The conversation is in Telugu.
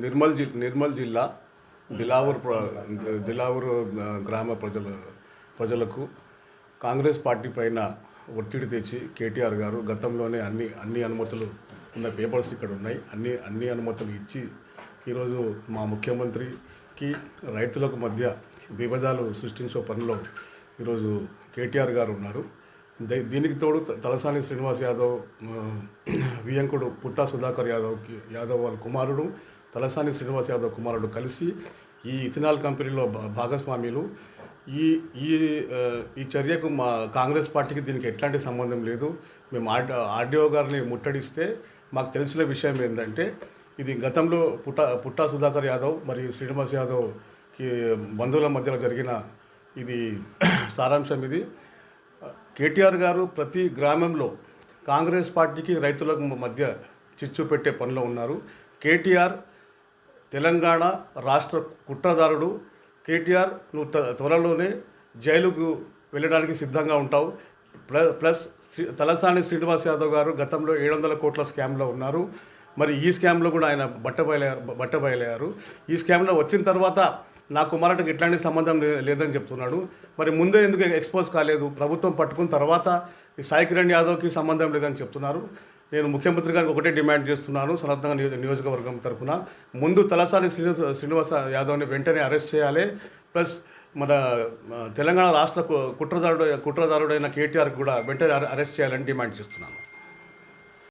నిర్మల్ జిల్లా దిలావూర్ గ్రామ ప్రజలకు కాంగ్రెస్ పార్టీ పైన ఒత్తిడి తెచ్చి కేటీఆర్ గారు గతంలోనే అన్ని అనుమతులు ఉన్న పేపర్స్ ఇక్కడ ఉన్నాయి, అన్ని అనుమతులు ఇచ్చి ఈరోజు మా ముఖ్యమంత్రికి రైతులకు మధ్య విభేదాలు సృష్టించే పనిలో ఈరోజు కేటీఆర్ గారు ఉన్నారు. దీనికి తోడు తలసాని శ్రీనివాస్ యాదవ్ వియంకుడు పుట్టా సుధాకర్ యాదవ్ వాళ్ళ కుమారుడు తలసాని శ్రీనివాస్ యాదవ్ కుమారుడు కలిసి ఈ ఇథనాల్ కంపెనీలో భాగస్వామ్యులు. ఈ చర్యకు మా కాంగ్రెస్ పార్టీకి దీనికి ఎట్లాంటి సంబంధం లేదు. మేము ఆర్డీఓ గారిని ముట్టడిస్తే మాకు తెలిసిన విషయం ఏంటంటే ఇది గతంలో పుట్టా సుధాకర్ యాదవ్ మరియు శ్రీనివాస్ యాదవ్కి బంధువుల మధ్యలో జరిగిన ఇది సారాంశం. ఇది కేటీఆర్ గారు ప్రతి గ్రామంలో కాంగ్రెస్ పార్టీకి రైతులకు మధ్య చిచ్చు పెట్టే పనిలో ఉన్నారు. కేటీఆర్ తెలంగాణ రాష్ట్ర కుట్రదారుడు. కేటీఆర్ నువ్వు త్వరలోనే జైలుకు వెళ్ళడానికి సిద్ధంగా ఉంటావు. ప్లస్ తలసాని శ్రీనివాస్ యాదవ్ గారు గతంలో 700 కోట్ల స్కామ్లో ఉన్నారు. మరి ఈ స్కామ్లో కూడా ఆయన బట్టబయలయ్యారు. ఈ స్కామ్లో వచ్చిన తర్వాత నా కుమారుడికి ఎట్లాంటి సంబంధం లేదని చెప్తున్నాడు. మరి ముందే ఎందుకు ఎక్స్పోజ్ కాలేదు? ప్రభుత్వం పట్టుకున్న తర్వాత ఈ సాయి కిరణ్ యాదవ్కి సంబంధం లేదని చెప్తున్నారు. నేను ముఖ్యమంత్రి గారికి ఒకటే డిమాండ్ చేస్తున్నాను, సనత్నగర్ నియోజకవర్గం తరఫున ముందు తలసాని శ్రీనివాస యాదవ్ని వెంటనే అరెస్ట్ చేయాలి. ప్లస్ మన తెలంగాణ రాష్ట్ర కుట్రదారుడైన కేటీఆర్కి కూడా వెంటనే అరెస్ట్ చేయాలని డిమాండ్ చేస్తున్నాను.